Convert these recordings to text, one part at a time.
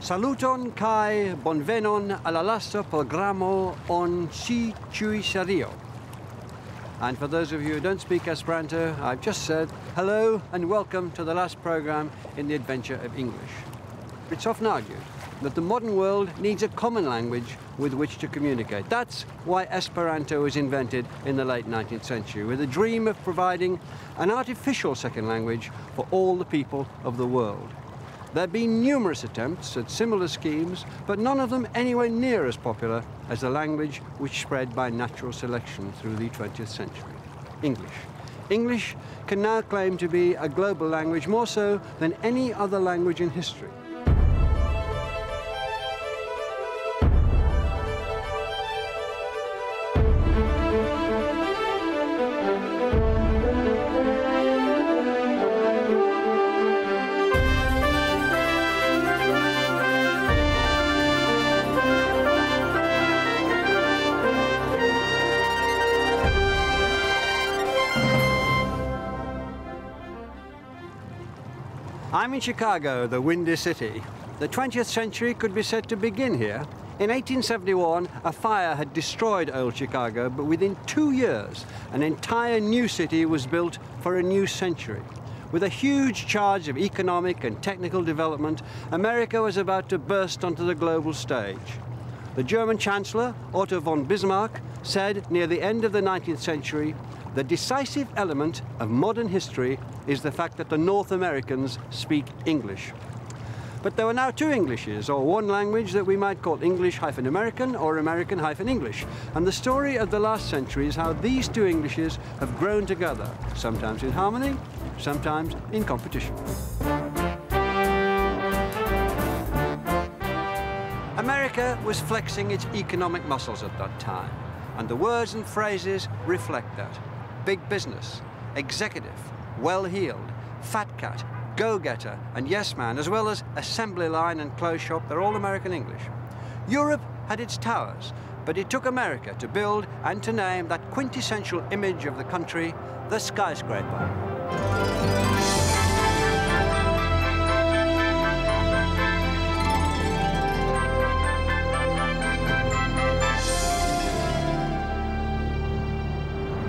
Saluton kai bonvenon alla lasta programo on si chui serio. And for those of you who don't speak Esperanto, I've just said hello and welcome to the last program in the adventure of English. It's often argued that the modern world needs a common language with which to communicate. That's why Esperanto was invented in the late 19th century, with a dream of providing an artificial second language for all the people of the world. There have been numerous attempts at similar schemes, but none of them anywhere near as popular as the language which spread by natural selection through the 20th century, English. English can now claim to be a global language, more so than any other language in history. I'm in Chicago, the Windy City. The 20th century could be said to begin here. In 1871, a fire had destroyed old Chicago, but within 2 years, an entire new city was built for a new century. With a huge charge of economic and technical development, America was about to burst onto the global stage. The German Chancellor, Otto von Bismarck, said near the end of the 19th century, "The decisive element of modern history is the fact that the North Americans speak English." But there were now two Englishes, or one language that we might call English-American or American-English. And the story of the last century is how these two Englishes have grown together, sometimes in harmony, sometimes in competition. America was flexing its economic muscles at that time, and the words and phrases reflect that. Big business, executive, well-heeled, fat cat, go-getter, and yes man, as well as assembly line and clothes shop, they're all American English. Europe had its towers, but it took America to build and to name that quintessential image of the country, the skyscraper.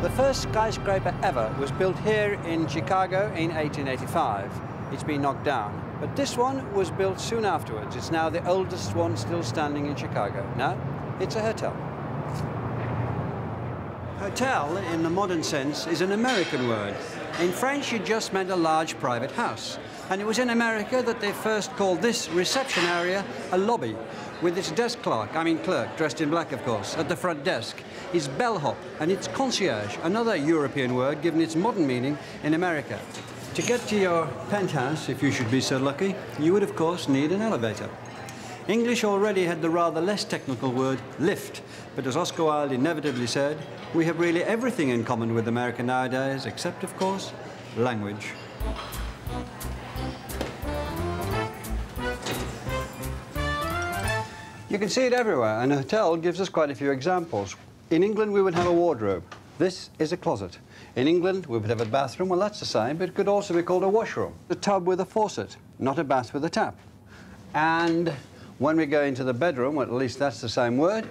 The first skyscraper ever was built here in Chicago in 1885. It's been knocked down, but this one was built soon afterwards. It's now the oldest one still standing in Chicago. Now, it's a hotel. Hotel, in the modern sense, is an American word. In French, it just meant a large private house. And it was in America that they first called this reception area a lobby, with its desk clerk, dressed in black, of course, at the front desk, its bellhop, and its concierge, another European word given its modern meaning in America. To get to your penthouse, if you should be so lucky, you would, of course, need an elevator. English already had the rather less technical word lift, but as Oscar Wilde inevitably said, we have really everything in common with America nowadays, except, of course, language. You can see it everywhere, and a hotel gives us quite a few examples. In England, we would have a wardrobe. This is a closet. In England, we would have a bathroom. Well, that's the same, but it could also be called a washroom. A tub with a faucet, not a bath with a tap. And when we go into the bedroom, well, at least that's the same word,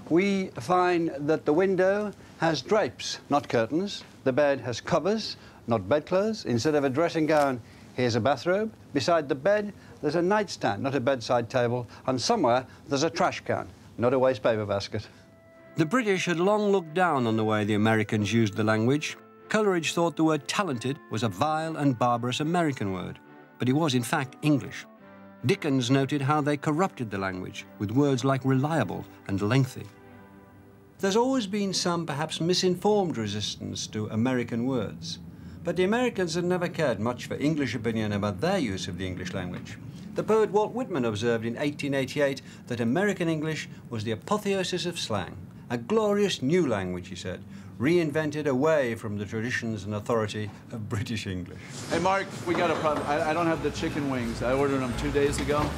we find that the window has drapes, not curtains. The bed has covers, not bedclothes. Instead of a dressing gown, here's a bathrobe. Beside the bed, there's a nightstand, not a bedside table. And somewhere, there's a trash can, not a waste paper basket. The British had long looked down on the way the Americans used the language. Coleridge thought the word talented was a vile and barbarous American word, but it was in fact English. Dickens noted how they corrupted the language with words like reliable and lengthy. There's always been some perhaps misinformed resistance to American words, but the Americans had never cared much for English opinion about their use of the English language. The poet Walt Whitman observed in 1888 that American English was the apotheosis of slang. A glorious new language, he said, reinvented away from the traditions and authority of British English. Hey, Mark, we got a problem. I don't have the chicken wings. I ordered them 2 days ago.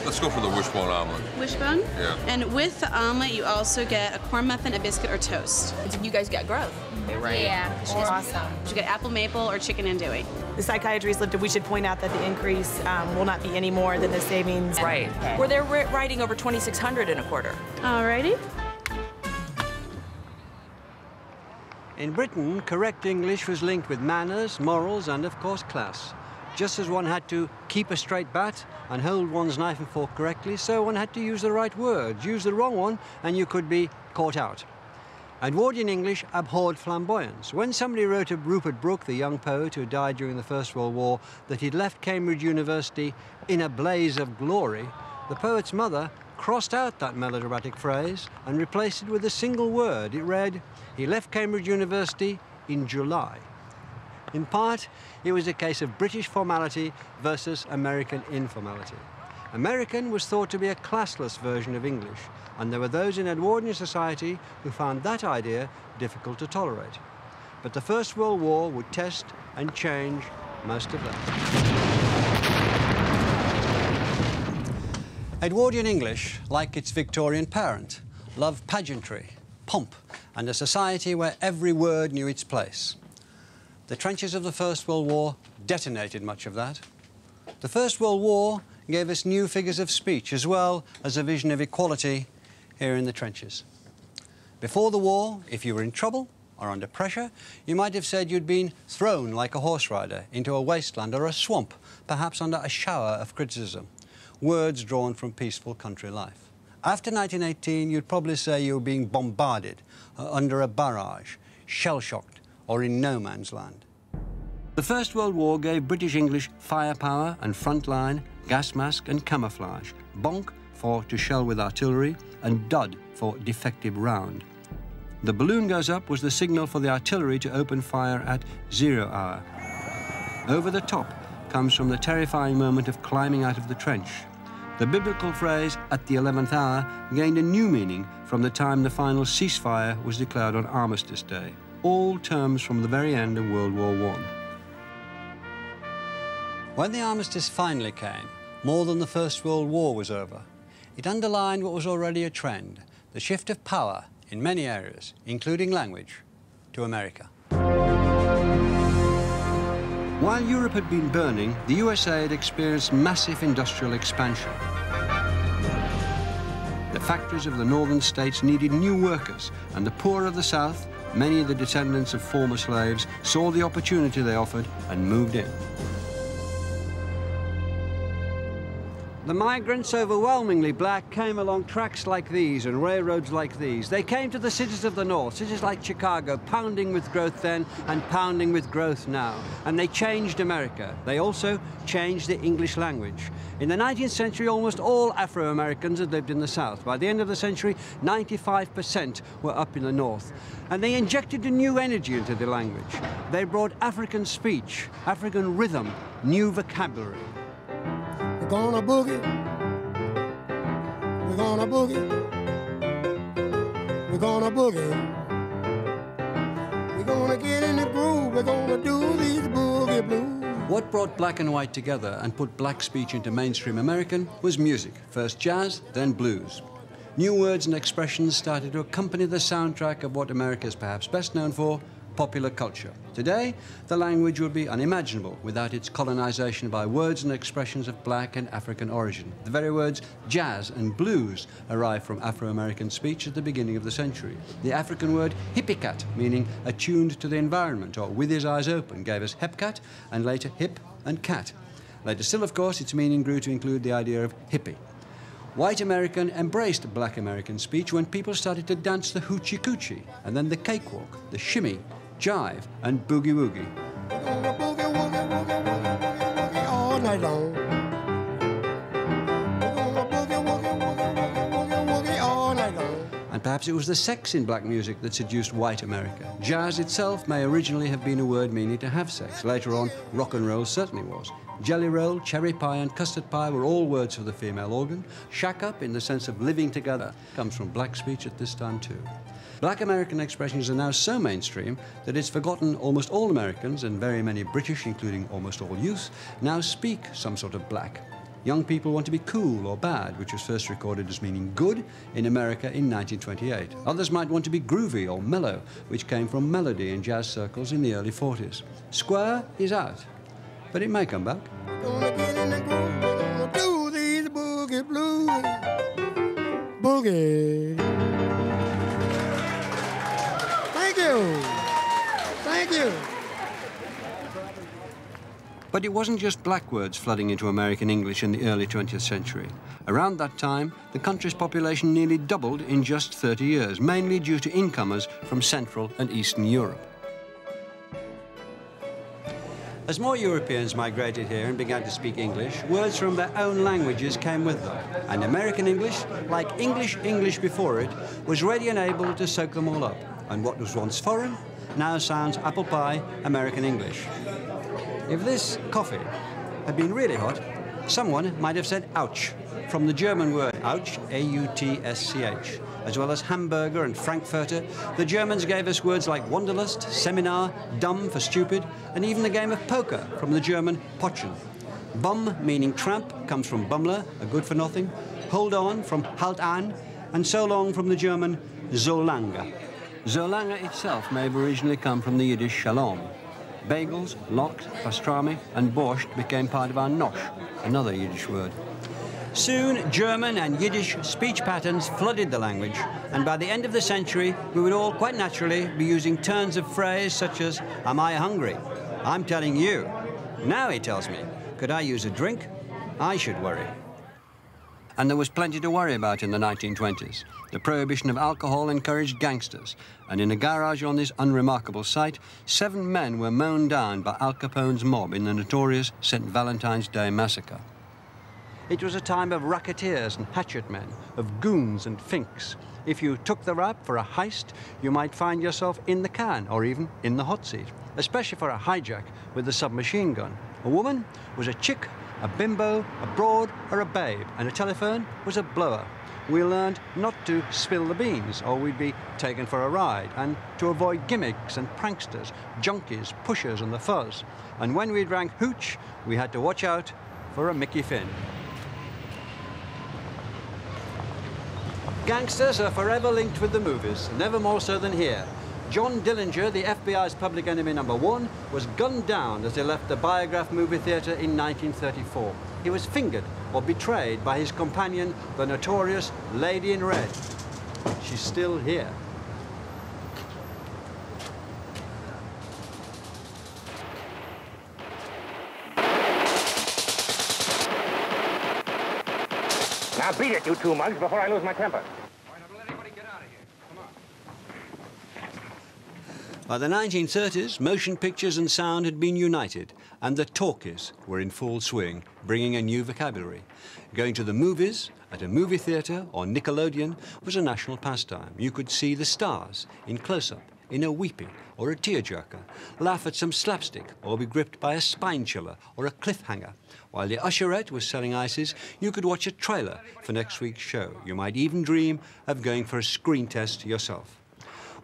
Let's go for the wishbone omelet. Wishbone? Yeah. And with the omelet, you also get a corn muffin, a biscuit, or toast. You guys got growth. Right. Yeah. Awesome. You get apple maple or chicken andouille. The psychiatry is lifted. We should point out that the increase will not be any more than the savings. Right. Where they're writing over 2,600 in a quarter. Alrighty. In Britain, correct English was linked with manners, morals, and of course class. Just as one had to keep a straight bat and hold one's knife and fork correctly, so one had to use the right words. Use the wrong one and you could be caught out. Edwardian English abhorred flamboyance. When somebody wrote of Rupert Brooke, the young poet who died during the First World War, that he'd left Cambridge University in a blaze of glory, the poet's mother crossed out that melodramatic phrase and replaced it with a single word. It read, "He left Cambridge University in July." In part, it was a case of British formality versus American informality. American was thought to be a classless version of English, and there were those in Edwardian society who found that idea difficult to tolerate. But the First World War would test and change most of that. Edwardian English, like its Victorian parent, loved pageantry, pomp, and a society where every word knew its place. The trenches of the First World War detonated much of that. The First World War gave us new figures of speech as well as a vision of equality here in the trenches. Before the war, if you were in trouble or under pressure, you might have said you'd been thrown like a horse rider into a wasteland or a swamp, perhaps under a shower of criticism, words drawn from peaceful country life. After 1918, you'd probably say you were being bombarded, under a barrage, shell-shocked, or in no man's land. The First World War gave British English firepower and frontline, gas mask and camouflage, bonk for to shell with artillery, and dud for defective round. The balloon goes up was the signal for the artillery to open fire at 0 hour. Over the top comes from the terrifying moment of climbing out of the trench. The biblical phrase, at the 11th hour, gained a new meaning from the time the final ceasefire was declared on Armistice Day. All terms from the very end of World War I. When the armistice finally came, more than the First World War was over. It underlined what was already a trend, the shift of power in many areas, including language, to America. While Europe had been burning, the USA had experienced massive industrial expansion. The factories of the northern states needed new workers, and the poor of the South, many of the descendants of former slaves, saw the opportunity they offered and moved in. The migrants, overwhelmingly black, came along tracks like these and railroads like these. They came to the cities of the North, cities like Chicago, pounding with growth then and pounding with growth now. And they changed America. They also changed the English language. In the 19th century, almost all Afro-Americans had lived in the South. By the end of the century, 95% were up in the North. And they injected a new energy into the language. They brought African speech, African rhythm, new vocabulary. We're gonna boogie. We're gonna boogie. We're gonna boogie. We're gonna get in the groove. We're gonna do these boogie blues. What brought black and white together and put black speech into mainstream American was music. First jazz, then blues. New words and expressions started to accompany the soundtrack of what America is perhaps best known for, popular culture. Today, the language would be unimaginable without its colonization by words and expressions of black and African origin. The very words jazz and blues arrived from Afro-American speech at the beginning of the century. The African word hippie-cat, meaning attuned to the environment or with his eyes open, gave us hepcat and later hip and cat. Later still, of course, its meaning grew to include the idea of hippie. White American embraced black American speech when people started to dance the hoochie-coochie, and then the cakewalk, the shimmy, jive, and boogie-woogie. We're gonna boogie, woogie, woogie, woogie, woogie, woogie all night long. We're gonna boogie, woogie, woogie, woogie, woogie, woogie all night long. And perhaps it was the sex in black music that seduced white America. Jazz itself may originally have been a word meaning to have sex. Later on, rock and roll certainly was. Jelly roll, cherry pie, and custard pie were all words for the female organ. Shack up, in the sense of living together, comes from black speech at this time too. Black American expressions are now so mainstream that it's forgotten almost all Americans, and very many British, including almost all youth, now speak some sort of black. Young people want to be cool or bad, which was first recorded as meaning good in America in 1928. Others might want to be groovy or mellow, which came from melody in jazz circles in the early 40s. Square is out, but it may come back. Gonna get in the groove, we're gonna do these boogie blues. Boogie. Thank you. Thank you. But it wasn't just black words flooding into American English in the early 20th century. Around that time, the country's population nearly doubled in just 30 years, mainly due to incomers from Central and Eastern Europe. As more Europeans migrated here and began to speak English, words from their own languages came with them. And American English, like English before it, was ready and able to soak them all up. And what was once foreign now sounds apple pie American English. If this coffee had been really hot, someone might have said ouch, from the German word ouch, A-U-T-S-C-H. As well as hamburger and frankfurter, the Germans gave us words like wanderlust, seminar, dumb for stupid, and even the game of poker from the German pochen. Bum, meaning tramp, comes from bummler, a good-for-nothing, hold on from halt an, and so long from the German so lange. So lange itself may have originally come from the Yiddish shalom. Bagels, lox, pastrami, and borscht became part of our nosh, another Yiddish word. Soon, German and Yiddish speech patterns flooded the language, and by the end of the century, we would all quite naturally be using turns of phrase such as, am I hungry? I'm telling you. Now he tells me, could I use a drink? I should worry. And there was plenty to worry about in the 1920s. The prohibition of alcohol encouraged gangsters, and in a garage on this unremarkable site, 7 men were mown down by Al Capone's mob in the notorious St. Valentine's Day massacre. It was a time of racketeers and hatchet men, of goons and finks. If you took the rap for a heist, you might find yourself in the can or even in the hot seat, especially for a hijack with a submachine gun. A woman was a chick, a bimbo, a broad, or a babe, and a telephone was a blower. We learned not to spill the beans, or we'd be taken for a ride, and to avoid gimmicks and pranksters, junkies, pushers, and the fuzz. And when we'd rang hooch, we had to watch out for a Mickey Finn. Gangsters are forever linked with the movies, never more so than here. John Dillinger, the FBI's public enemy #1, was gunned down as he left the Biograph movie theatre in 1934. He was fingered or betrayed by his companion, the notorious Lady in Red. She's still here. Now beat it, you 2 mugs, before I lose my temper. By the 1930s, motion pictures and sound had been united, and the talkies were in full swing, bringing a new vocabulary. Going to the movies, at a movie theatre or Nickelodeon, was a national pastime. You could see the stars in close-up, in a weepy or a tearjerker, laugh at some slapstick or be gripped by a spine chiller or a cliffhanger. While the usherette was selling ices, you could watch a trailer for next week's show. You might even dream of going for a screen test yourself.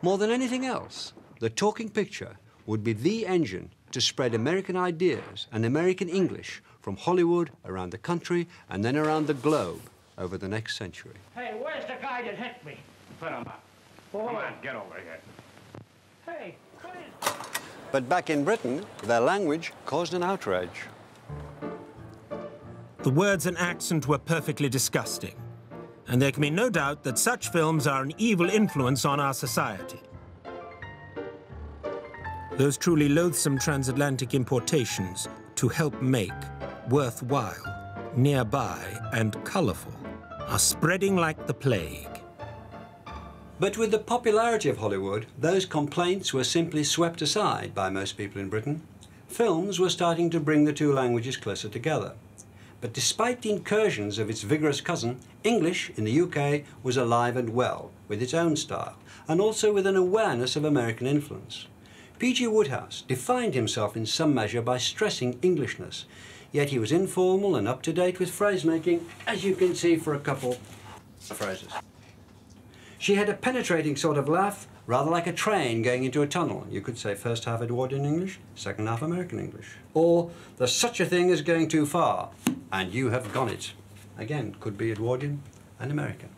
More than anything else, the talking picture would be the engine to spread American ideas and American English from Hollywood around the country and then around the globe over the next century. Hey, where's the guy that hit me? Put him up. Come on, get over here. Hey, what is... But back in Britain, their language caused an outrage. The words and accent were perfectly disgusting, and there can be no doubt that such films are an evil influence on our society. Those truly loathsome transatlantic importations to help make worthwhile, nearby, and colorful are spreading like the plague. But with the popularity of Hollywood, those complaints were simply swept aside by most people in Britain. Films were starting to bring the two languages closer together. But despite the incursions of its vigorous cousin, English in the UK was alive and well, with its own style, and also with an awareness of American influence. P.G. Wodehouse defined himself in some measure by stressing Englishness, yet he was informal and up-to-date with phrase-making, as you can see for a couple of phrases. She had a penetrating sort of laugh, rather like a train going into a tunnel. You could say first half Edwardian English, second half American English. Or there's such a thing as going too far, and you have gone it. Again, could be Edwardian and American.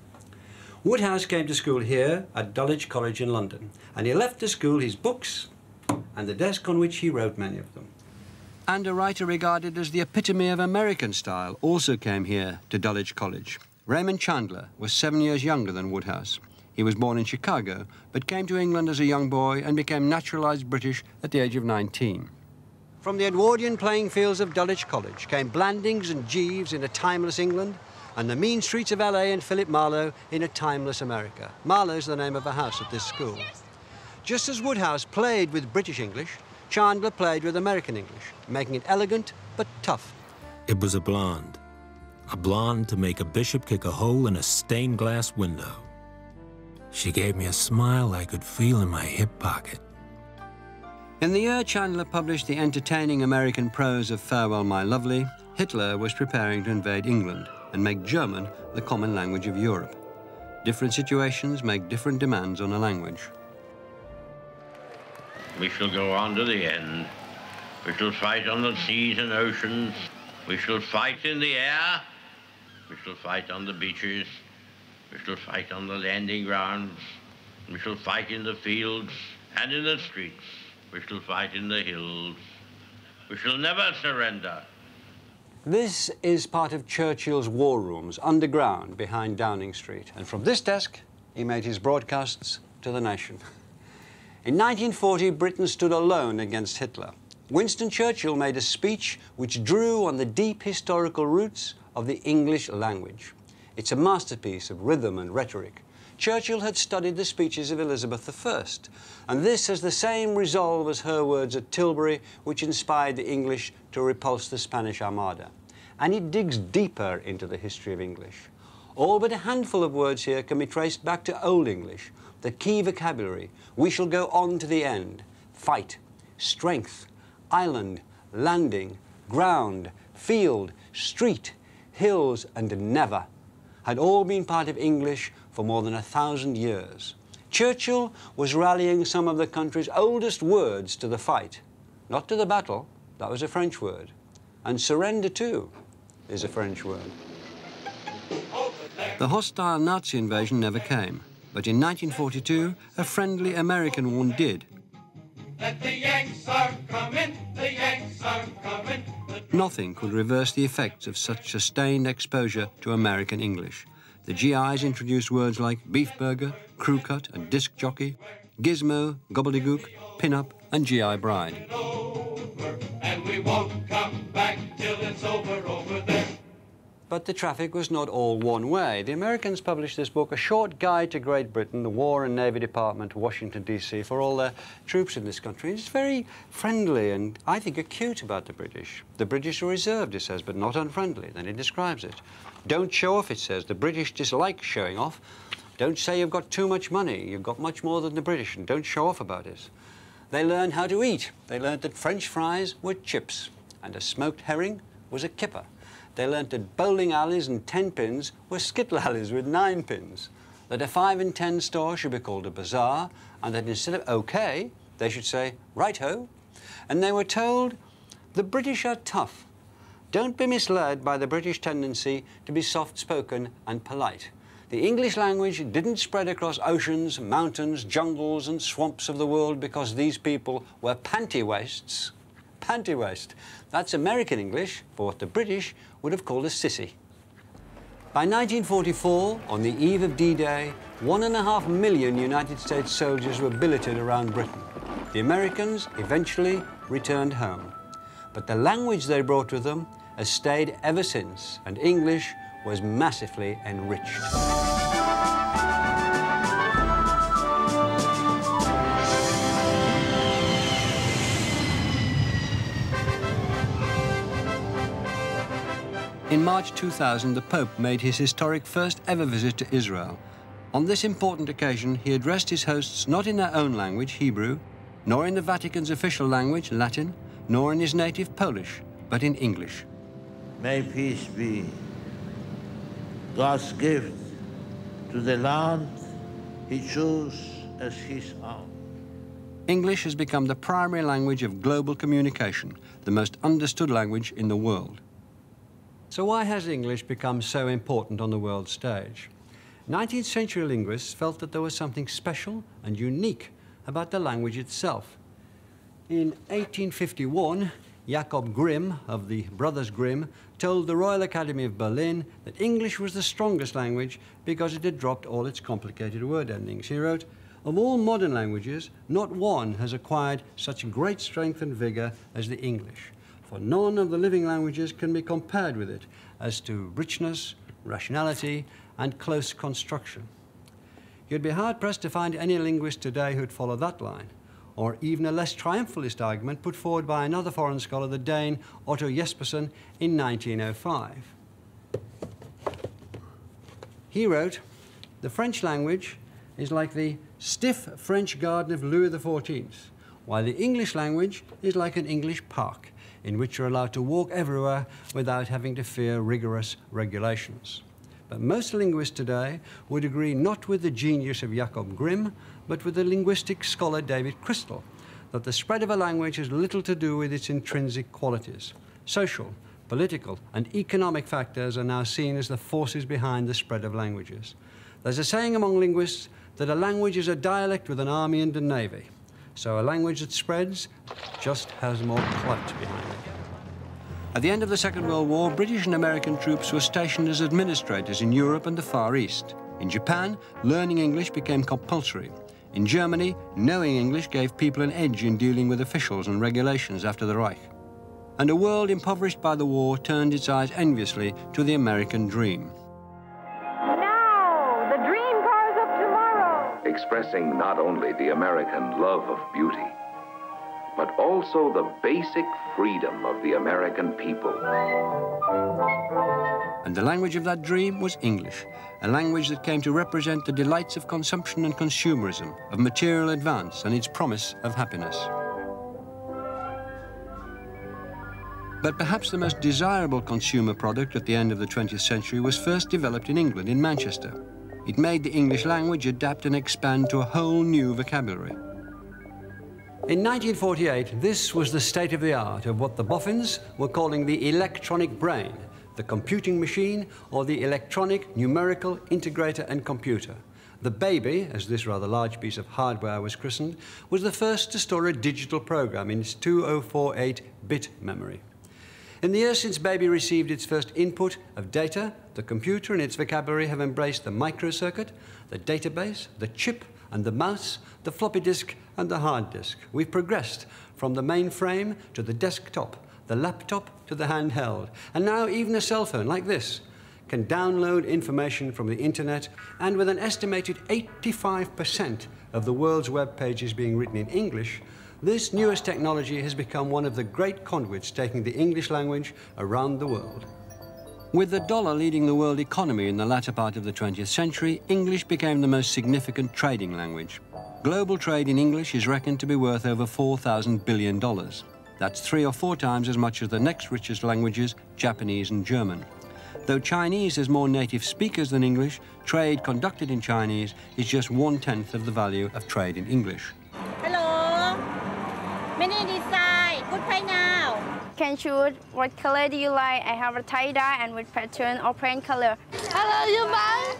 Woodhouse came to school here at Dulwich College in London, and he left the school his books and the desk on which he wrote many of them. And a writer regarded as the epitome of American style also came here to Dulwich College. Raymond Chandler was 7 years younger than Woodhouse. He was born in Chicago, but came to England as a young boy and became naturalised British at the age of 19. From the Edwardian playing fields of Dulwich College came Blandings and Jeeves in a timeless England, and the mean streets of LA and Philip Marlowe in a timeless America. Marlowe's the name of a house at this school. Just as Woodhouse played with British English, Chandler played with American English, making it elegant but tough. It was a blonde to make a bishop kick a hole in a stained glass window. She gave me a smile I could feel in my hip pocket. In the year Chandler published the entertaining American prose of Farewell, My Lovely, Hitler was preparing to invade England and make German the common language of Europe. Different situations make different demands on a language. We shall go on to the end. We shall fight on the seas and oceans. We shall fight in the air. We shall fight on the beaches. We shall fight on the landing grounds. We shall fight in the fields and in the streets. We shall fight in the hills. We shall never surrender. This is part of Churchill's war rooms, underground, behind Downing Street. And from this desk, he made his broadcasts to the nation. In 1940, Britain stood alone against Hitler. Winston Churchill made a speech which drew on the deep historical roots of the English language. It's a masterpiece of rhythm and rhetoric. Churchill had studied the speeches of Elizabeth I, and this has the same resolve as her words at Tilbury, which inspired the English to repulse the Spanish Armada. And it digs deeper into the history of English. All but a handful of words here can be traced back to Old English, the key vocabulary. We shall go on to the end. Fight, strength, island, landing, ground, field, street, hills, and never had all been part of English for more than 1,000 years. Churchill was rallying some of the country's oldest words to the fight. Not to the battle, that was a French word. And surrender, too, is a French word. The hostile Nazi invasion never came, but in 1942, a friendly American one did. That the Yanks are coming, the Yanks are coming. Nothing could reverse the effects of such sustained exposure to American English. The GIs introduced words like beef burger, crew cut and disc jockey, gizmo, gobbledygook, pin-up and GI bride. And we won't come back till it's over there. But the traffic was not all one way. The Americans published this book, A Short Guide to Great Britain, the War and Navy Department, Washington, D.C., for all their troops in this country. It's very friendly and, I think, acute about the British. The British are reserved, it says, but not unfriendly. Then it describes it. Don't show off, it says. The British dislike showing off. Don't say you've got too much money. You've got much more than the British, and don't show off about it. They learned how to eat. They learned that French fries were chips, and a smoked herring was a kipper. They learnt that bowling alleys and 10 pins were skittle alleys with 9 pins, that a 5 and 10 store should be called a bazaar, and that instead of OK, they should say right-ho. And they were told, the British are tough. Don't be misled by the British tendency to be soft-spoken and polite. The English language didn't spread across oceans, mountains, jungles and swamps of the world because these people were panty-waists. Panty-waist. That's American English for what the British would have called a sissy. By 1944, on the eve of D-Day, 1.5 million United States soldiers were billeted around Britain. The Americans eventually returned home. But the language they brought with them has stayed ever since, and English was massively enriched. In March 2000, the Pope made his historic first ever visit to Israel. On this important occasion, he addressed his hosts not in their own language, Hebrew, nor in the Vatican's official language, Latin, nor in his native Polish, but in English. May peace be God's gift to the land he chose as his own. English has become the primary language of global communication, the most understood language in the world. So why has English become so important on the world stage? 19th century linguists felt that there was something special and unique about the language itself. In 1851, Jacob Grimm of the Brothers Grimm told the Royal Academy of Berlin that English was the strongest language because it had dropped all its complicated word endings. He wrote, "Of all modern languages, not one has acquired such great strength and vigor as the English, for none of the living languages can be compared with it as to richness, rationality, and close construction." You'd be hard-pressed to find any linguist today who'd follow that line, or even a less triumphalist argument put forward by another foreign scholar, the Dane Otto Jespersen, in 1905. He wrote, "The French language is like the stiff French garden of Louis XIV, while the English language is like an English park, in which you're allowed to walk everywhere without having to fear rigorous regulations." But most linguists today would agree not with the genius of Jacob Grimm, but with the linguistic scholar David Crystal, that the spread of a language has little to do with its intrinsic qualities. Social, political, and economic factors are now seen as the forces behind the spread of languages. There's a saying among linguists that a language is a dialect with an army and a navy. So a language that spreads just has more clout behind it. At the end of the Second World War, British and American troops were stationed as administrators in Europe and the Far East. In Japan, learning English became compulsory. In Germany, knowing English gave people an edge in dealing with officials and regulations after the Reich. And a world impoverished by the war turned its eyes enviously to the American dream. Now, the dream cars of tomorrow. Expressing not only the American love of beauty, but also the basic freedom of the American people. And the language of that dream was English, a language that came to represent the delights of consumption and consumerism, of material advance and its promise of happiness. But perhaps the most desirable consumer product at the end of the 20th century was first developed in England, in Manchester. It made the English language adapt and expand to a whole new vocabulary. In 1948, this was the state of the art of what the boffins were calling the electronic brain, the computing machine, or the electronic numerical integrator and computer. The baby, as this rather large piece of hardware was christened, was the first to store a digital program in its 2048-bit memory. In the years since Baby received its first input of data, the computer and its vocabulary have embraced the microcircuit, the database, the chip, and the mouse, the floppy disk, and the hard disk. We've progressed from the mainframe to the desktop, the laptop to the handheld, and now even a cell phone like this can download information from the internet, and with an estimated 85% of the world's web pages being written in English, this newest technology has become one of the great conduits taking the English language around the world. With the dollar leading the world economy in the latter part of the 20th century, English became the most significant trading language. Global trade in English is reckoned to be worth over $4,000 billion. That's 3 or 4 times as much as the next richest languages, Japanese and German. Though Chinese has more native speakers than English, trade conducted in Chinese is just 1/10 of the value of trade in English. Hello. Many design. Good pay now. Can choose what color do you like. I have a tie-dye and with pattern or plain color. Hello, you buy?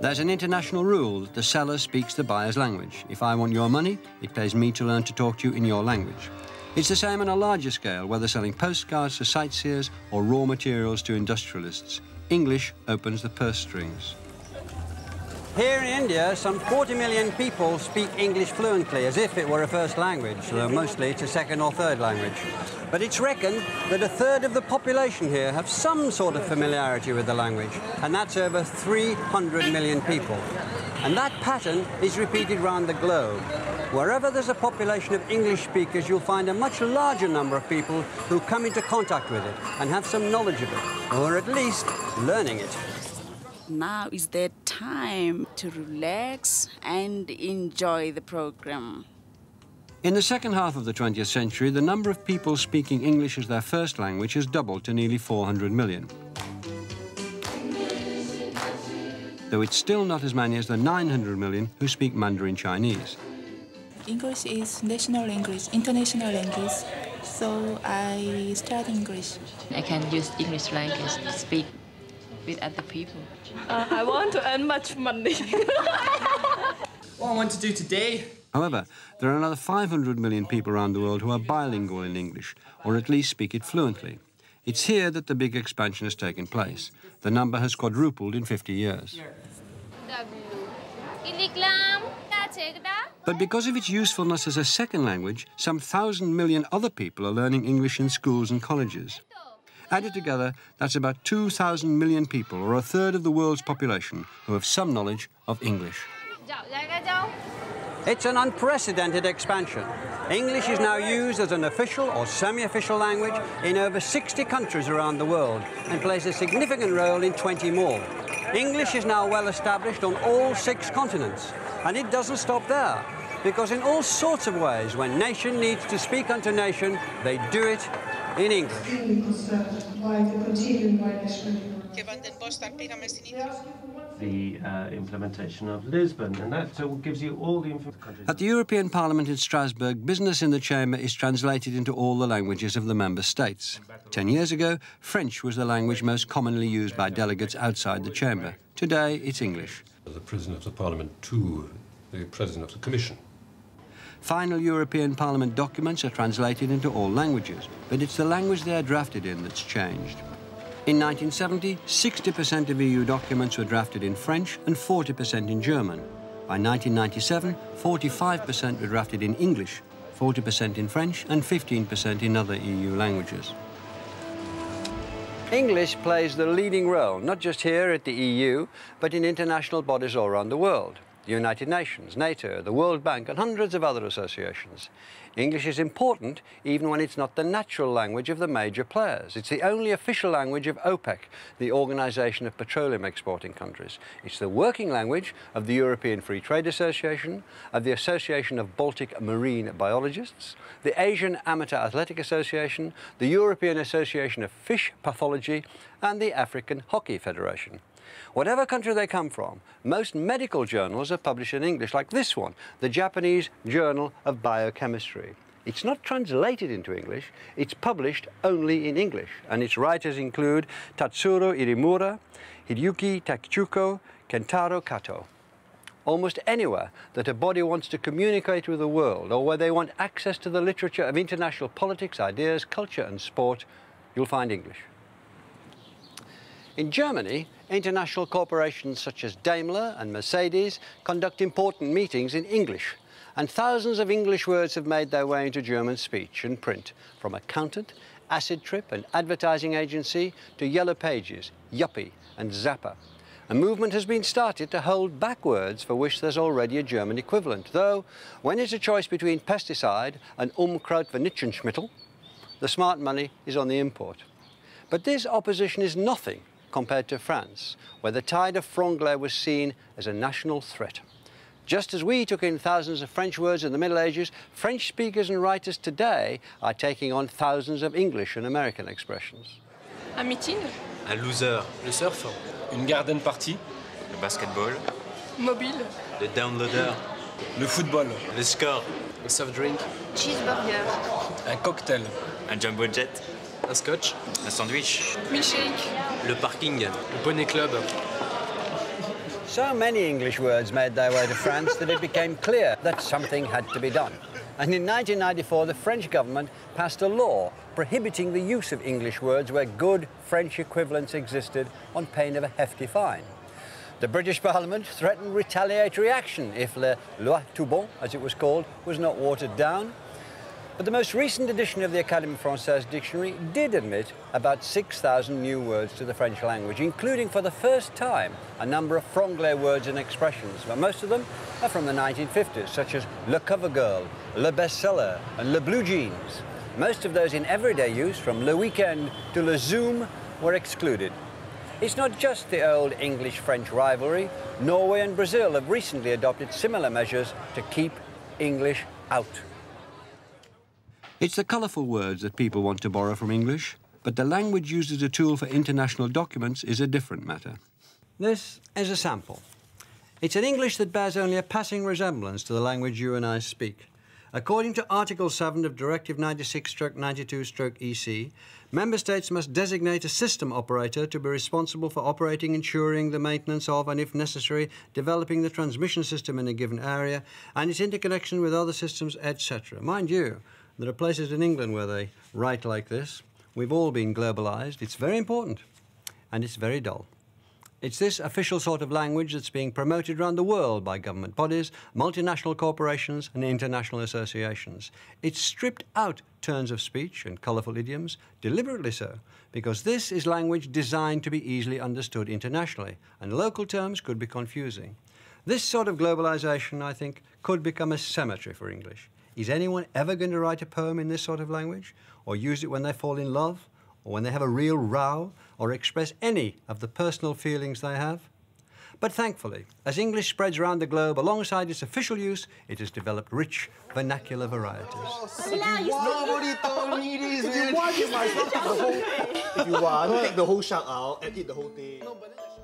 There's an international rule that the seller speaks the buyer's language. If I want your money, it pays me to learn to talk to you in your language. It's the same on a larger scale, whether selling postcards to sightseers or raw materials to industrialists. English opens the purse strings. Here in India, some 40 million people speak English fluently, as if it were a first language, though mostly it's a second or third language. But it's reckoned that 1/3 of the population here have some sort of familiarity with the language, and that's over 300 million people. And that pattern is repeated around the globe. Wherever there's a population of English speakers, you'll find a much larger number of people who come into contact with it and have some knowledge of it, or at least learning it. Now is their time to relax and enjoy the program. In the second half of the 20th century, the number of people speaking English as their first language has doubled to nearly 400 million. though it's still not as many as the 900 million who speak Mandarin Chinese. English is national language, international language, so I study English. I can use English language to speak with other people. I want to earn much money. What I want to do today. However, there are another 500 million people around the world who are bilingual in English, or at least speak it fluently. It's here that the big expansion has taken place. The number has quadrupled in 50 years. But because of its usefulness as a second language, some 1,000 million other people are learning English in schools and colleges. Added together, that's about 2,000 million people, or a third of the world's population, who have some knowledge of English. It's an unprecedented expansion. English is now used as an official or semi-official language in over 60 countries around the world and plays a significant role in 20 more. English is now well established on all 6 continents, and it doesn't stop there, because in all sorts of ways, when nation needs to speak unto nation, they do it in English. The implementation of Lisbon, and that gives you all the information. At the European Parliament in Strasbourg, business in the chamber is translated into all the languages of the member states. 10 years ago, French was the language most commonly used by delegates outside the chamber. Today, it's English. The President of the Parliament to the President of the Commission. Final European Parliament documents are translated into all languages, but it's the language they are drafted in that's changed. In 1970, 60% of EU documents were drafted in French and 40% in German. By 1997, 45% were drafted in English, 40% in French and 15% in other EU languages. English plays the leading role, not just here at the EU, but in international bodies all around the world. The United Nations, NATO, the World Bank, and hundreds of other associations. English is important even when it's not the natural language of the major players. It's the only official language of OPEC, the Organization of Petroleum Exporting Countries. It's the working language of the European Free Trade Association, of the Association of Baltic Marine Biologists, the Asian Amateur Athletic Association, the European Association of Fish Pathology, and the African Hockey Federation. Whatever country they come from, most medical journals are published in English, like this one, the Japanese Journal of Biochemistry. It's not translated into English, it's published only in English, and its writers include Tatsuro Irimura, Hideyuki Takichuko, Kentaro Kato. Almost anywhere that a body wants to communicate with the world, or where they want access to the literature of international politics, ideas, culture and sport, you'll find English. In Germany, international corporations such as Daimler and Mercedes conduct important meetings in English, and thousands of English words have made their way into German speech and print, from accountant, acid trip and advertising agency to yellow pages, yuppie and zapper. A movement has been started to hold back words for which there's already a German equivalent, though when it's a choice between pesticide and Unkrautvernichtungsmittel, the smart money is on the import. But this opposition is nothing compared to France, where the tide of franglais was seen as a national threat. Just as we took in thousands of French words in the Middle Ages, French speakers and writers today are taking on thousands of English and American expressions. Un meeting. Un loser. Le surf. Une garden party. Le basketball. Mobile. Le downloader. Le football. Le score. Un soft drink. Cheeseburger. Un cocktail. Un jumbo jet. Un scotch. Un sandwich. Milkshake. Le parking. Le poney club. So many English words made their way to France that it became clear that something had to be done. And in 1994, the French government passed a law prohibiting the use of English words where good French equivalents existed on pain of a hefty fine. The British Parliament threatened retaliatory action if la loi tout bon, as it was called, was not watered down. But the most recent edition of the Académie Française dictionary did admit about 6,000 new words to the French language, including for the first time a number of franglais words and expressions, but most of them are from the 1950s, such as le cover girl, le bestseller, and le blue jeans. Most of those in everyday use, from le weekend to le zoom, were excluded. It's not just the old English-French rivalry. Norway and Brazil have recently adopted similar measures to keep English out. It's the colourful words that people want to borrow from English, but the language used as a tool for international documents is a different matter. This is a sample. It's an English that bears only a passing resemblance to the language you and I speak. According to Article 7 of Directive 96/92/EC, Member States must designate a system operator to be responsible for operating, ensuring the maintenance of, and if necessary, developing the transmission system in a given area and its interconnection with other systems, etc. Mind you, there are places in England where they write like this. We've all been globalised. It's very important, and it's very dull. It's this official sort of language that's being promoted around the world by government bodies, multinational corporations and international associations. It's stripped out turns of speech and colourful idioms, deliberately so, because this is language designed to be easily understood internationally, and local terms could be confusing. This sort of globalisation, I think, could become a cemetery for English. Is anyone ever going to write a poem in this sort of language, or use it when they fall in love, or when they have a real row, or express any of the personal feelings they have? But thankfully, as English spreads around the globe alongside its official use, it has developed rich vernacular varieties. Nobody told me this, man. If you want, you might as well take the whole... If you want, take the whole shark out and eat the whole thing.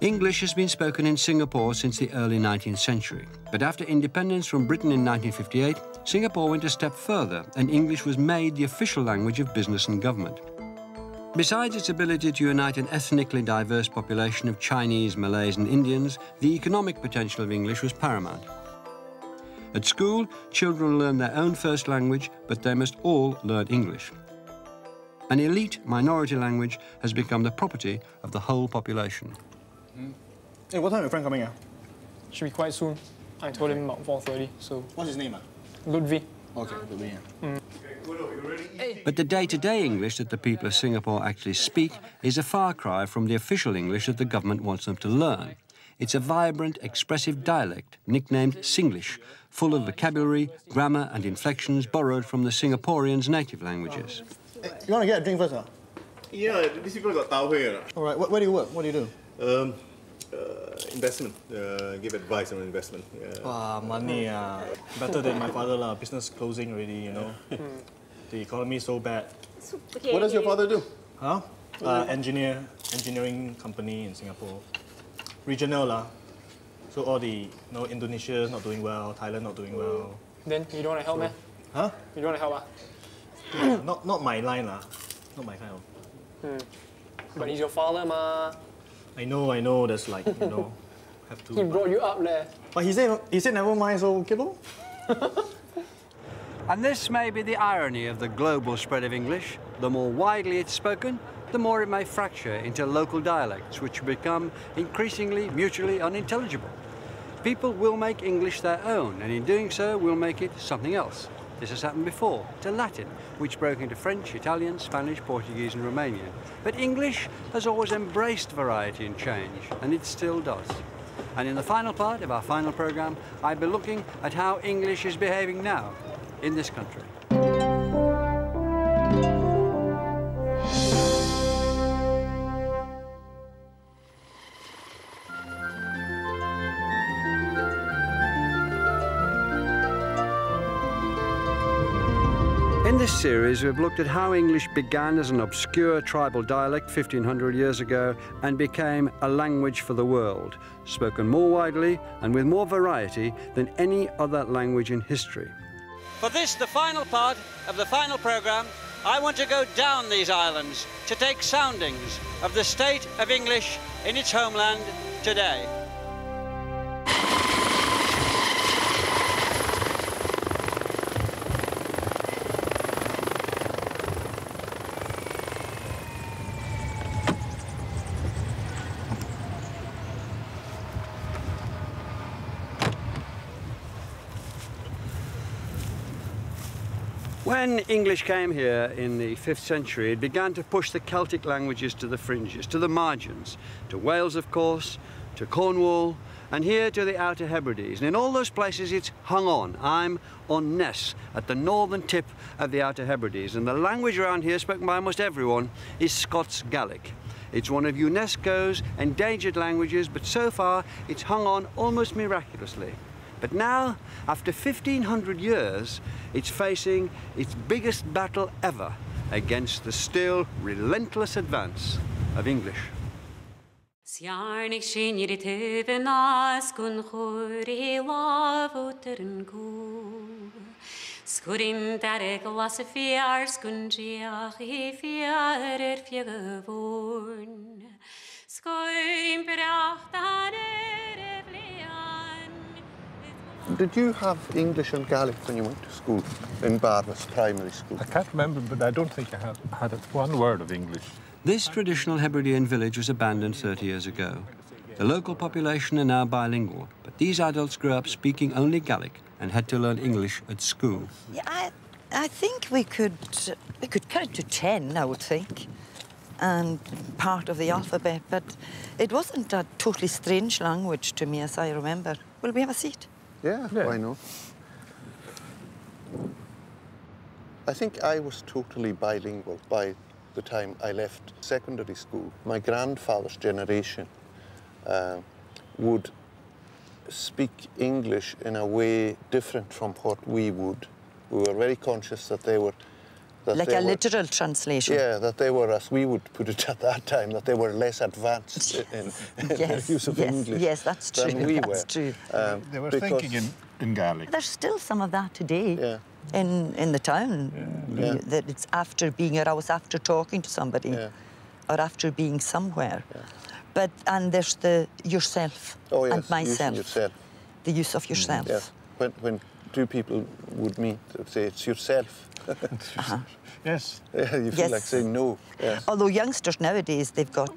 English has been spoken in Singapore since the early 19th century. But after independence from Britain in 1958, Singapore went a step further, and English was made the official language of business and government. Besides its ability to unite an ethnically diverse population of Chinese, Malays and Indians, the economic potential of English was paramount. At school, children learn their own first language, but they must all learn English. An elite minority language has become the property of the whole population. Hey, what time is your friend coming? Should be quite soon. I told him about 4:30, so... What's his name? Ludwig. Okay, Ludwig. But the day-to-day English that the people of Singapore actually speak is a far cry from the official English that the government wants them to learn. It's a vibrant, expressive dialect, nicknamed Singlish, full of vocabulary, grammar and inflections borrowed from the Singaporeans' native languages. Hey, you want to get a drink first? Yeah, these people got tau hui. All right, where do you work? What do you do? Investment. Give advice on investment. Money. Better than my father. Business closing already, you know. The economy is so bad. What does your father do? Huh? Engineering company in Singapore. Regional. So all the, Indonesia is not doing well, Thailand not doing well. Then you don't want to help, man? Huh? You don't want to help, Not my line, Not my kind of. But he's your father, ma. I know, that's like, have to... He brought you up there. But he said never mind, so okay, lor. And this may be the irony of the global spread of English. The more widely it's spoken, the more it may fracture into local dialects, which become increasingly mutually unintelligible. People will make English their own, and in doing so, will make it something else. This has happened before, to Latin, which broke into French, Italian, Spanish, Portuguese and Romanian. But English has always embraced variety and change, and it still does. And in the final part of our final programme, I'll be looking at how English is behaving now in this country. In this series, we've looked at how English began as an obscure tribal dialect 1,500 years ago and became a language for the world, spoken more widely and with more variety than any other language in history. For this, the final part of the final programme, I want to go down these islands to take soundings of the state of English in its homeland today. When English came here in the 5th century, it began to push the Celtic languages to the fringes, to the margins, to Wales, of course, to Cornwall, and here to the Outer Hebrides. And in all those places, it's hung on. I'm on Ness, at the northern tip of the Outer Hebrides, and the language around here, spoken by almost everyone, is Scots Gaelic. It's one of UNESCO's endangered languages, but so far, it's hung on almost miraculously. But now, after 1,500 years, it's facing its biggest battle ever against the still relentless advance of English. Sjarnig skinjer I tøvenas kun chori lavoteren go. Skurim der glasse fjær skun jiach I fjærer fjegevorn. Skurim brachtan Did you have English and Gaelic when you went to school in Barnes Primary School? I can't remember, but I don't think I had one word of English. This traditional Hebridean village was abandoned 30 years ago. The local population are now bilingual, but these adults grew up speaking only Gaelic and had to learn English at school. Yeah, I think we could count to 10, I would think, and part of the alphabet, but it wasn't a totally strange language to me, as I remember. Will we have a seat? Yeah, why not? I think I was totally bilingual by the time I left secondary school. My grandfather's generation would speak English in a way different from what we would. We were very conscious that they were... Like a literal translation? Yeah, that they were, as we would put it at that time, that they were less advanced in yes, the use of English yes, that's true, than we that's were. True. They were thinking in Gaelic. There's still some of that today in the town. Yeah. That it's after being aroused, after talking to somebody, or after being somewhere. Yeah. And there's the yourself and myself. Yourself. The use of yourself. Yes. When two people would meet, they'd say, it's yourself. Yes. Yeah, you feel like saying no. Yes. Although youngsters nowadays, they've got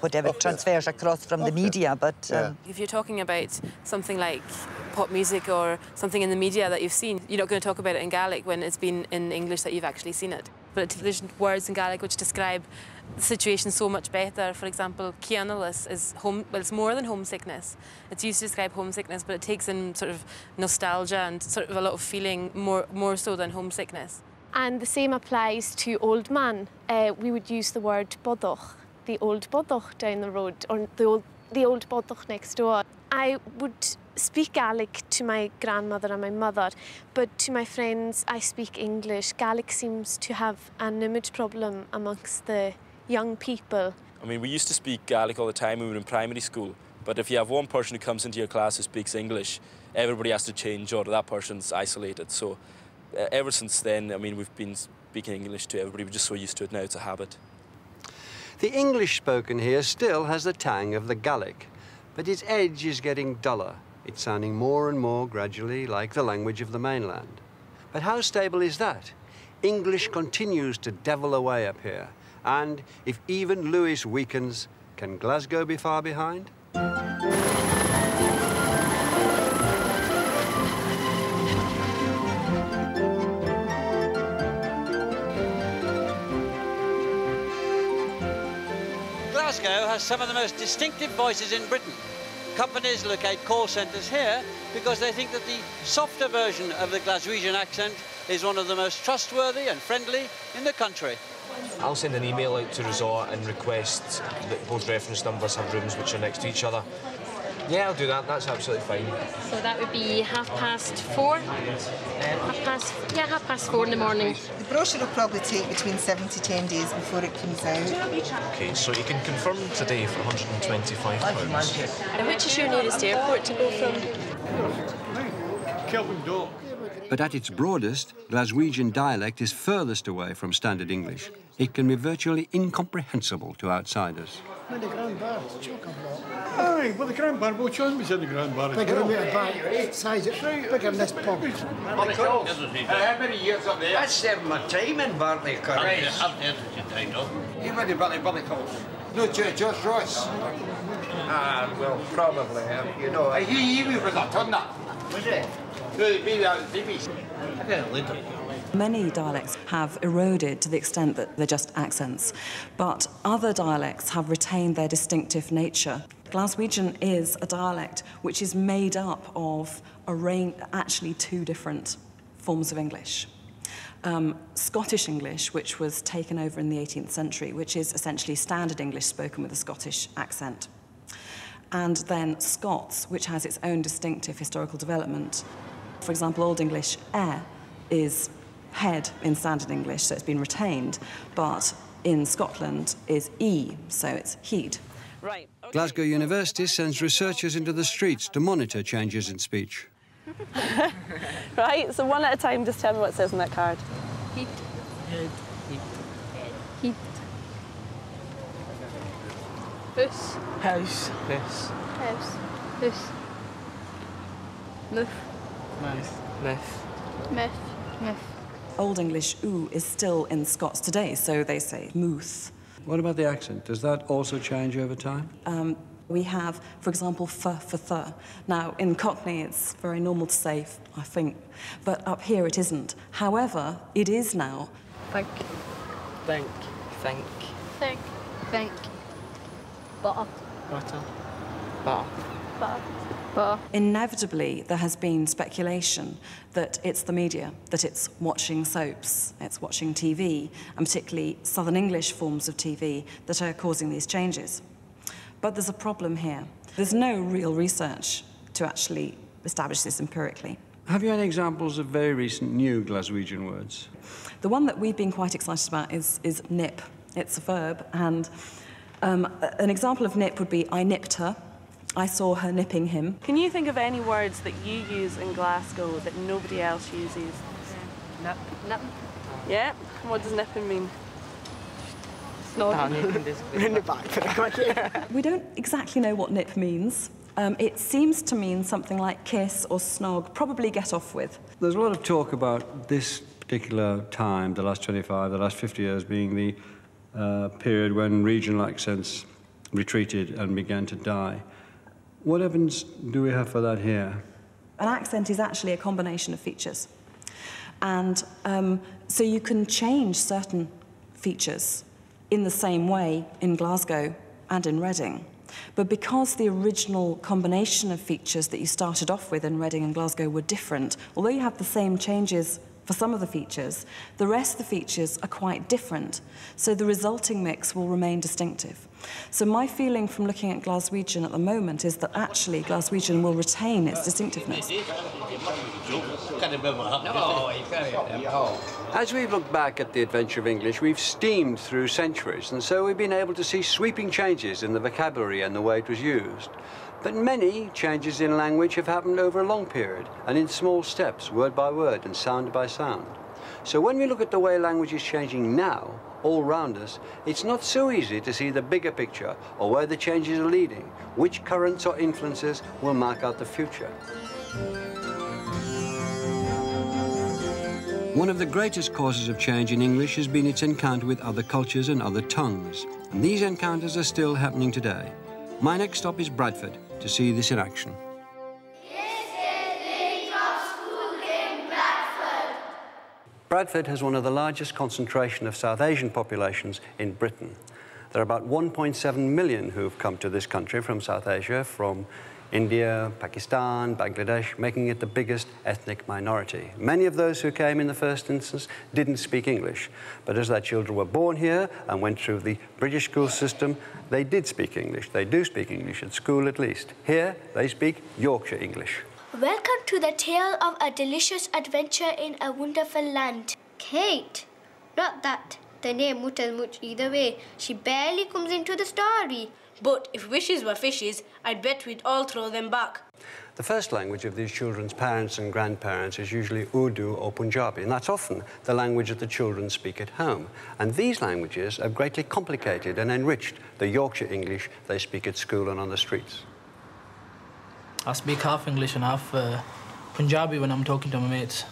whatever transfers across from the media, but... If you're talking about something like pop music or something in the media that you've seen, you're not going to talk about it in Gaelic when it's been in English that you've actually seen it. But there's words in Gaelic which describe the situation so much better. For example, cianalis is it's more than homesickness. It's used to describe homesickness, but it takes in sort of nostalgia and sort of a lot of feeling more so than homesickness. And the same applies to old man. We would use the word bodoch, the old bodoch down the road, or the old bodoch next door. I would speak Gaelic to my grandmother and my mother, but to my friends, I speak English. Gaelic seems to have an image problem amongst the young people. I mean, we used to speak Gaelic all the time when we were in primary school, but if you have one person who comes into your class who speaks English, everybody has to change or that person's isolated. So ever since then, I mean, we've been speaking English to everybody. We're just so used to it now, it's a habit. The English spoken here still has the tang of the Gaelic, but its edge is getting duller. It's sounding more and more gradually like the language of the mainland. But how stable is that? English continues to devil away up here. And if even Lewis weakens, can Glasgow be far behind? Glasgow has some of the most distinctive voices in Britain. Companies locate call centres here because they think that the softer version of the Glaswegian accent is one of the most trustworthy and friendly in the country. I'll send an email out to Resort and request that both reference numbers have rooms which are next to each other. Yeah, I'll do that. That's absolutely fine. So that would be 4:30. 4:30 in the morning. The brochure will probably take between 7 to 10 days before it comes out. OK, so you can confirm today for £125. And which is your nearest airport to go from? But at its broadest, Glaswegian dialect is furthest away from standard English. It can be virtually incomprehensible to outsiders. The Grand Bar, aye, well, the Grand Bar, well, John was in the Grand Bar. Bigger than the bar, size, it's bigger than this pub. How many years up there? That's serving my time in Bartley, correct? You went to Bartley Coast. No, George Ross. Ah, well, probably, you know. He was a ton that. Was it? Many dialects have eroded to the extent that they're just accents, but other dialects have retained their distinctive nature. Glaswegian is a dialect which is made up of actually two different forms of English. Scottish English, which was taken over in the 18th century, which is essentially standard English spoken with a Scottish accent. And then Scots, which has its own distinctive historical development. For example, Old English air is head in standard English, so it's been retained, but in Scotland is e, so it's heed. Right. Okay. Glasgow University sends researchers into the streets to monitor changes in speech. Right, so one at a time, just tell me what it says on that card. Heat. Head. Heat. Heat. House. House. House. House. House. Myth. Myth. Myth. Myth. Myth. Old English oo is still in Scots today, so they say mooth. What about the accent? Does that also change over time? We have, for example, f for th. Now, in Cockney, it's very normal to say, I think, but up here it isn't. However, it is now. Think. Think. Think. Think. Think. Butter. Butter. Butter. Butter. Butter. Inevitably, there has been speculation that it's the media, that it's watching soaps, it's watching TV, and particularly Southern English forms of TV that are causing these changes. But there's a problem here. There's no real research to actually establish this empirically. Have you any examples of very recent new Glaswegian words? The one that we've been quite excited about is nip. It's a verb, and an example of nip would be, I nipped her. I saw her nipping him. Can you think of any words that you use in Glasgow that nobody else uses? Nip. Nip. Yeah? What does nipping mean? In the back. We don't exactly know what nip means. It seems to mean something like kiss or snog, probably get off with. There's a lot of talk about this particular time, the last 25, the last 50 years, being the period when regional accents retreated and began to die. What evidence do we have for that here? An accent is actually a combination of features. And so you can change certain features in the same way in Glasgow and in Reading. But because the original combination of features that you started off with in Reading and Glasgow were different, although you have the same changes for some of the features, the rest of the features are quite different. So the resulting mix will remain distinctive. So my feeling from looking at Glaswegian at the moment is that actually Glaswegian will retain its distinctiveness. As we've looked back at the adventure of English, we've steamed through centuries, and so we've been able to see sweeping changes in the vocabulary and the way it was used. But many changes in language have happened over a long period, and in small steps, word by word and sound by sound. So when we look at the way language is changing now, all round us, it's not so easy to see the bigger picture or where the changes are leading, which currents or influences will mark out the future. One of the greatest causes of change in English has been its encounter with other cultures and other tongues. And these encounters are still happening today. My next stop is Bradford to see this in action. Bradford has one of the largest concentration of South Asian populations in Britain. There are about 1.7 million who have come to this country from South Asia, from India, Pakistan, Bangladesh, making it the biggest ethnic minority. Many of those who came in the first instance didn't speak English, but as their children were born here and went through the British school system, they did speak English. They do speak English, at school at least. Here, they speak Yorkshire English. Welcome to the tale of a delicious adventure in a wonderful land. Kate! Not that. The name would tell much either way. She barely comes into the story. But if wishes were fishes, I'd bet we'd all throw them back. The first language of these children's parents and grandparents is usually Urdu or Punjabi, and that's often the language that the children speak at home. And these languages have greatly complicated and enriched the Yorkshire English they speak at school and on the streets. I speak half English and half Punjabi when I'm talking to my mates.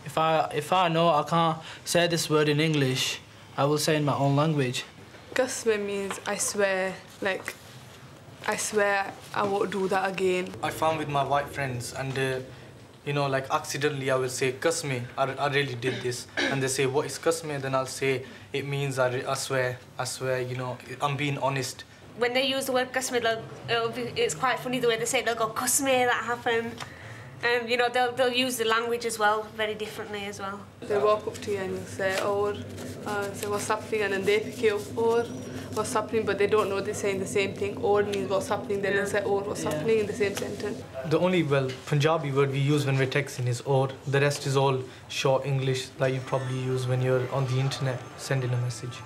If I know I can't say this word in English, I will say in my own language. Kasme means I swear, like, I swear I won't do that again. I found with my white friends and, you know, like accidentally I will say, Kasme, I really did this. And they say, what is Kasme? Then I'll say, it means I swear, you know, I'm being honest. When they use the word kasme, it's quite funny the way they say it. They'll go, kasme, that happened. And, you know, they'll use the language as well, very differently as well. They walk up to you and you'll say, or, say, what's happening? And then they pick you up, or, what's happening? But they don't know they're saying the same thing. Or means what's happening, then they'll say, or, what's happening in the same sentence. The only, Punjabi word we use when we're texting is or. The rest is all short English that you probably use when you're on the internet sending a message.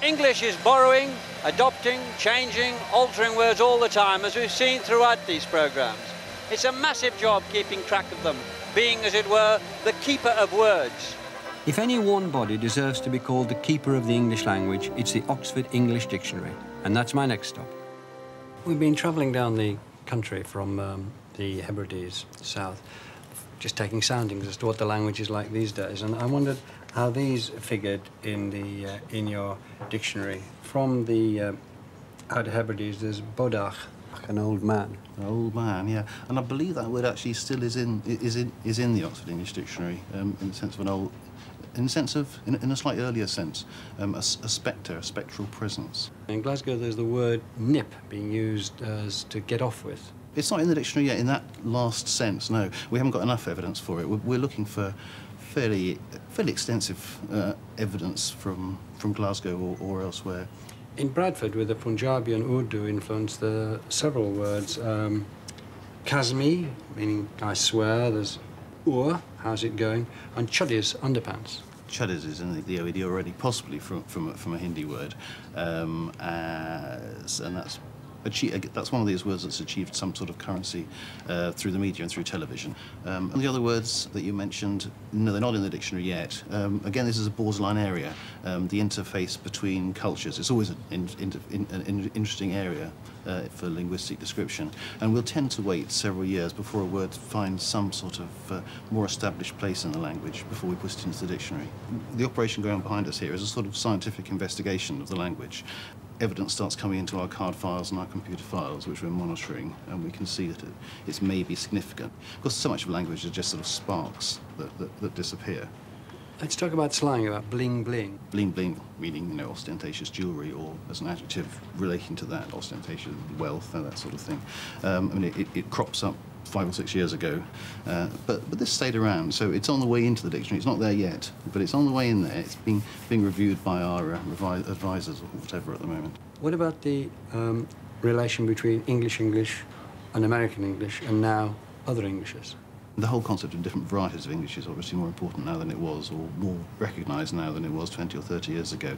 English is borrowing, adopting, changing, altering words all the time, as we've seen throughout these programmes. It's a massive job keeping track of them, being, as it were, the keeper of words. If any one body deserves to be called the keeper of the English language, it's the Oxford English Dictionary, and that's my next stop. We've been travelling down the country from the Hebrides south, just taking soundings as to what the language is like these days, and I wondered how these figured in your dictionary. From the Outer Hebrides, there's bodach, like an old man. An old man, yeah, and I believe that word actually still is in the Oxford English Dictionary, in the sense of an old, in a slightly earlier sense, a spectre, a spectral presence. In Glasgow, there's the word nip being used as to get off with. It's not in the dictionary yet in that last sense, no. We haven't got enough evidence for it. We're looking for fairly extensive evidence from Glasgow or elsewhere. In Bradford, with the Punjabi and Urdu influence, there are several words. Kazmi, meaning I swear, there's ur, how's it going, and chuddies, underpants. Chuddies is in the OED already, possibly from a Hindi word, and that's one of these words that's achieved some sort of currency through the media and through television. And the other words that you mentioned, no, they're not in the dictionary yet. Again, this is a borderline area, the interface between cultures. It's always an interesting area for linguistic description. And we'll tend to wait several years before a word finds some sort of more established place in the language before we put it into the dictionary. The operation going on behind us here is a sort of scientific investigation of the language. Evidence starts coming into our card files and our computer files, which we're monitoring, and we can see that it's maybe significant. Because so much of language is just sort of sparks that disappear. Let's talk about slang, about bling bling. Bling bling, meaning, you know, ostentatious jewellery, or as an adjective relating to that, ostentatious wealth, that sort of thing. I mean, it crops up 5 or 6 years ago, but this stayed around, so it's on the way into the dictionary. It's not there yet, but it's on the way in there. It's being reviewed by our advisors or whatever at the moment. What about the relation between English and American English, and now other Englishes? The whole concept of different varieties of English is obviously more important now than it was, or more recognised now than it was 20 or 30 years ago.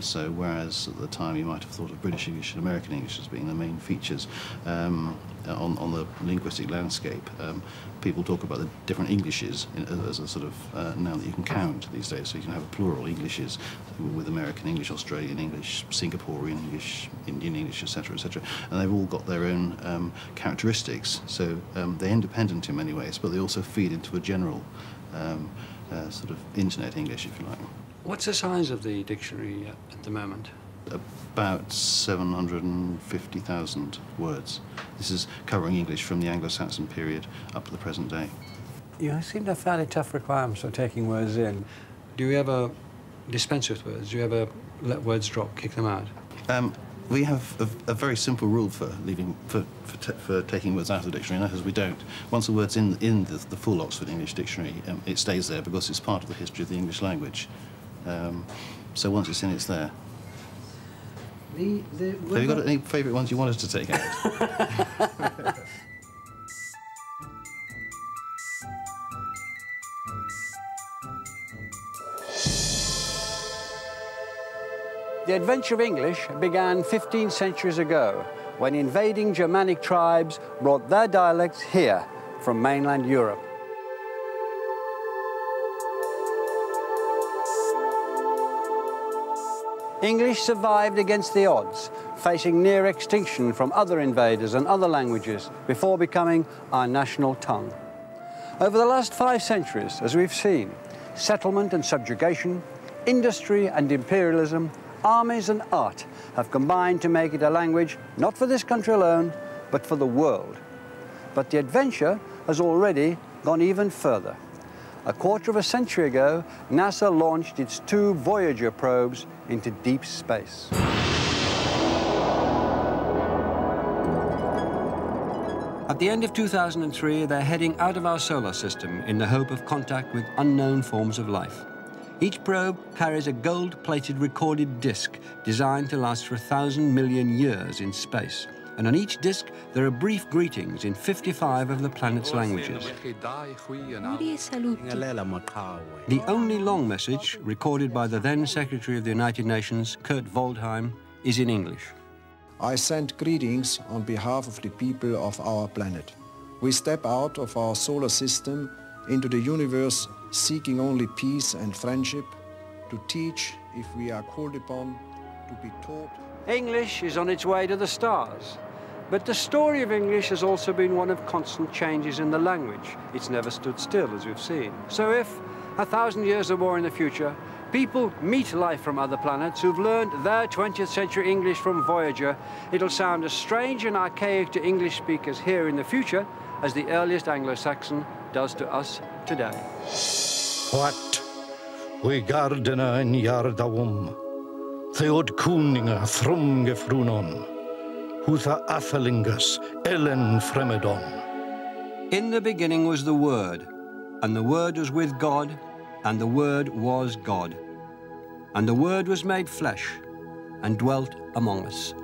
So whereas at the time you might have thought of British English and American English as being the main features on the linguistic landscape, people talk about the different Englishes as a sort of noun that you can count these days. So you can have a plural Englishes with American English, Australian English, Singaporean English, Indian English, etc., etc. And they've all got their own characteristics. So they're independent in many ways, but they also feed into a general sort of internet English, if you like. What's the size of the dictionary at the moment? About 750,000 words. This is covering English from the Anglo-Saxon period up to the present day. You seem to have fairly tough requirements for taking words in. Do you ever dispense with words? Do you ever let words drop, kick them out? We have a very simple rule for taking words out of the dictionary, and that is we don't. Once a word's in the full Oxford English Dictionary, it stays there because it's part of the history of the English language. So once it's in, it's there. Have you got any favourite ones you wanted to take out? The adventure of English began 15 centuries ago, when invading Germanic tribes brought their dialects here from mainland Europe. English survived against the odds, facing near extinction from other invaders and other languages before becoming our national tongue. Over the last 5 centuries, as we've seen, settlement and subjugation, industry and imperialism, armies and art have combined to make it a language not for this country alone, but for the world. But the adventure has already gone even further. A quarter of a century ago, NASA launched its 2 Voyager probes into deep space. At the end of 2003, they're heading out of our solar system in the hope of contact with unknown forms of life. Each probe carries a gold-plated recorded disc designed to last for 1,000 million years in space, and on each disc there are brief greetings in 55 of the planet's languages. The only long message, recorded by the then Secretary of the United Nations, Kurt Waldheim, is in English. I send greetings on behalf of the people of our planet. We step out of our solar system into the universe seeking only peace and friendship, to teach if we are called upon, to be taught. English is on its way to the stars, but the story of English has also been one of constant changes in the language. It's never stood still, as we've seen. So if, 1,000 years or more in the future, people meet life from other planets who've learned their 20th century English from Voyager, it'll sound as strange and archaic to English speakers here in the future as the earliest Anglo-Saxon does to us today. What? We gardena in Yardawum, Theod Kuninga Thrumge Frunon, Hutha Athelingus, Ellen Fremedon. In the beginning was the Word, and the Word was with God, and the Word was God. And the Word was made flesh, and dwelt among us.